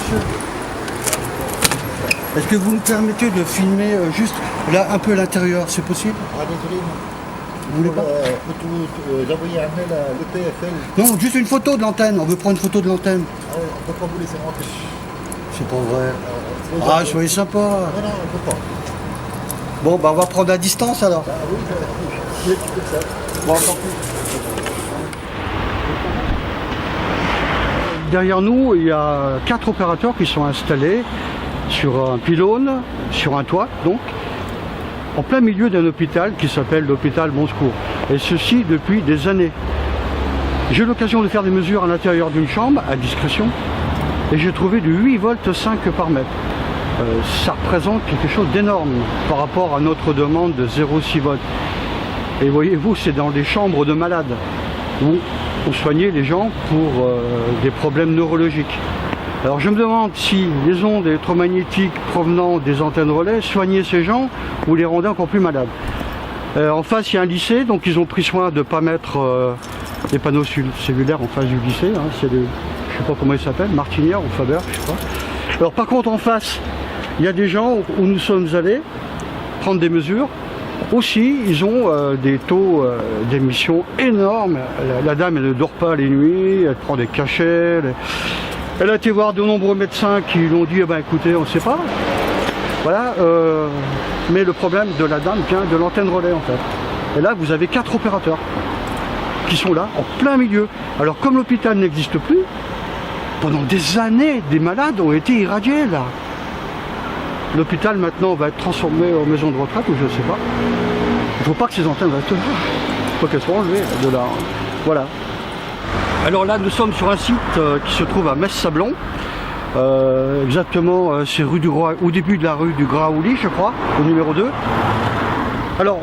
monsieur. Est-ce que vous me permettez de filmer juste là un peu l'intérieur, c'est possible? Ah, désolé, non. Vous voulez pas? Vous envoyer un mail à l'EPFL. Non, juste une photo de l'antenne, on veut prendre une photo de l'antenne. On ne peut pas vous laisser rentrer. C'est pas vrai. Ah, soyez sympa. Non, non, on ne peut pas. Bon, bah on va prendre à distance alors. Ah oui, je vais ça. Bon, tant pis. Derrière nous, il y a 4 opérateurs qui sont installés sur un pylône, sur un toit, donc, en plein milieu d'un hôpital qui s'appelle l'hôpital Bon Secours. Et ceci depuis des années. J'ai eu l'occasion de faire des mesures à l'intérieur d'une chambre, à discrétion, et j'ai trouvé du 8 volts 5 par mètre. Ça représente quelque chose d'énorme par rapport à notre demande de 0,6 volts. Et voyez-vous, c'est dans des chambres de malades où on soignait les gens pour des problèmes neurologiques. Alors je me demande si les ondes électromagnétiques provenant des antennes relais soignaient ces gens ou les rendaient encore plus malades. En face, il y a un lycée, donc ils ont pris soin de ne pas mettre des panneaux cellulaires en face du lycée. Hein, c'est je ne sais pas comment ils s'appellent, Martinière ou Faber, je sais pas. Alors par contre, en face, il y a des gens où nous sommes allés prendre des mesures. Aussi, ils ont des taux d'émission énormes. La dame, elle ne dort pas les nuits, elle prend des cachets. Elle a été voir de nombreux médecins qui lui ont dit, eh ben, écoutez, on ne sait pas. Voilà, mais le problème de la dame vient de l'antenne relais en fait. Et là, vous avez 4 opérateurs qui sont là, en plein milieu. Alors, comme l'hôpital n'existe plus, pendant des années, des malades ont été irradiés là. L'hôpital maintenant va être transformé en maison de retraite ou je ne sais pas. Il ne faut pas que ces antennes restent là. Il faut qu'elles soient enlevées de là. Voilà. Alors là, nous sommes sur un site qui se trouve à Metz-Sablon. Exactement, c'est rue du Gras, au début de la rue du Graouli, je crois, au numéro 2. Alors,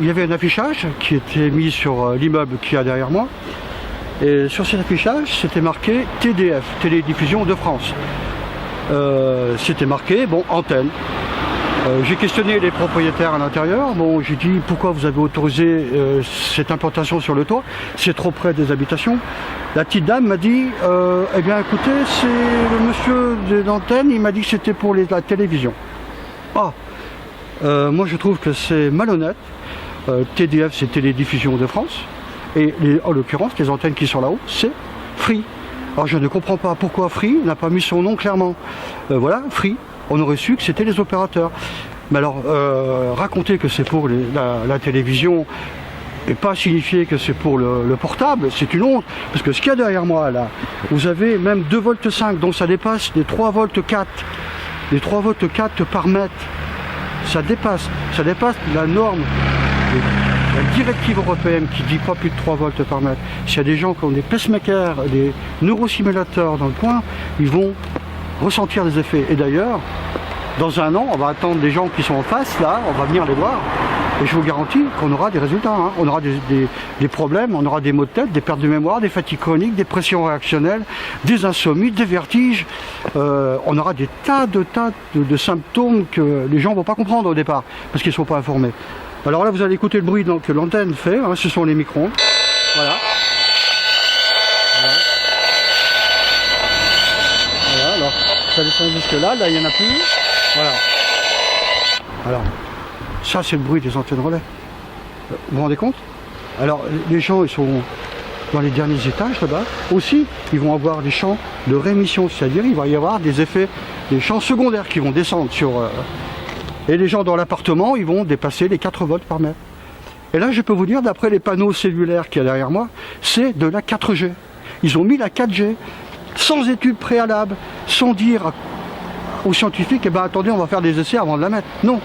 il y avait un affichage qui était mis sur l'immeuble qu'il y a derrière moi. Et sur cet affichage, c'était marqué TDF, Télédiffusion de France. C'était marqué, bon, antenne. J'ai questionné les propriétaires à l'intérieur. Bon, j'ai dit pourquoi vous avez autorisé cette implantation sur le toit, c'est trop près des habitations. La petite dame m'a dit eh bien écoutez, c'est le monsieur de l'antenne, il m'a dit que c'était pour la télévision. Ah, moi je trouve que c'est malhonnête. TDF, c'est Télédiffusion de France, et en l'occurrence les antennes qui sont là-haut, c'est Free. Alors je ne comprends pas pourquoi Free n'a pas mis son nom clairement. Voilà, Free. On aurait su que c'était les opérateurs. Mais alors, raconter que c'est pour la télévision et pas signifier que c'est pour le portable, c'est une honte. Parce que ce qu'il y a derrière moi, là, vous avez même 2 volts 5, donc ça dépasse les 3 volts 4. Les 3 volts 4 par mètre. Ça dépasse la norme, la directive européenne qui dit pas plus de 3 volts par mètre. S'il y a des gens qui ont des pacemakers, des neurosimulateurs dans le coin, ils vont ressentir des effets. Et d'ailleurs, dans un an, on va attendre les gens qui sont en face, là, on va venir les voir, et je vous garantis qu'on aura des résultats. Hein. On aura des problèmes, on aura des maux de tête, des pertes de mémoire, des fatigues chroniques, des pressions réactionnelles, des insomnies, des vertiges. On aura des tas de symptômes que les gens ne vont pas comprendre au départ, parce qu'ils ne sont pas informés. Alors là, vous allez écouter le bruit que l'antenne fait, hein, ce sont les micro-ondes. Voilà. Alors, ça descend jusque là, il n'y en a plus. Voilà. Alors, ça c'est le bruit des antennes relais. Vous vous rendez compte? Alors, les gens, ils sont dans les derniers étages là-bas. Aussi, ils vont avoir des champs de réémission, c'est-à-dire il va y avoir des effets, des champs secondaires qui vont descendre sur... et les gens dans l'appartement, ils vont dépasser les 4 volts par mètre. Et là, je peux vous dire, d'après les panneaux cellulaires qu'il y a derrière moi, c'est de la 4G. Ils ont mis la 4G. Sans études préalables, sans dire aux scientifiques, eh ben attendez, on va faire des essais avant de la mettre. Non.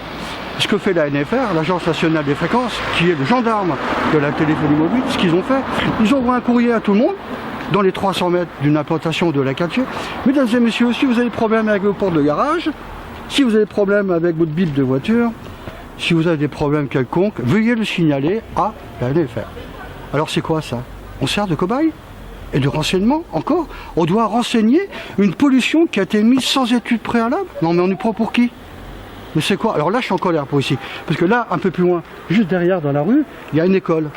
Ce que fait la NFR, l'Agence nationale des fréquences, qui est le gendarme de la téléphonie mobile, ce qu'ils ont fait, ils envoient un courrier à tout le monde, dans les 300 mètres d'une implantation de la 4G. Mesdames et messieurs, si vous avez des problèmes avec vos portes de garage, si vous avez des problèmes avec votre bip de voiture, si vous avez des problèmes quelconques, veuillez le signaler à la NFR. Alors c'est quoi ça? On sert de cobaye? Et de renseignement, encore? On doit renseigner une pollution qui a été mise sans étude préalable? Non mais on y prend pour qui? Mais c'est quoi? Alors là je suis en colère pour ici. Parce que là, un peu plus loin, juste derrière dans la rue, il y a une école.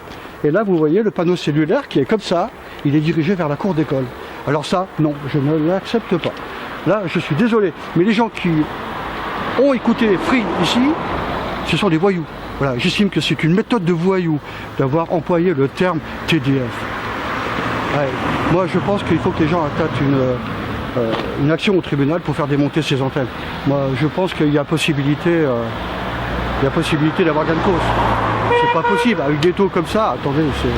Et là vous voyez le panneau cellulaire qui est comme ça, il est dirigé vers la cour d'école. Alors ça, non, je ne l'accepte pas. Là, je suis désolé, mais les gens qui ont écouté Free ici, ce sont des voyous. Voilà, j'estime que c'est une méthode de voyou d'avoir employé le terme TDF. Ouais, moi, je pense qu'il faut que les gens attaquent une action au tribunal pour faire démonter ces antennes. Moi, je pense qu'il y a possibilité d'avoir gain de cause. C'est pas possible, avec des taux comme ça, attendez, c'est...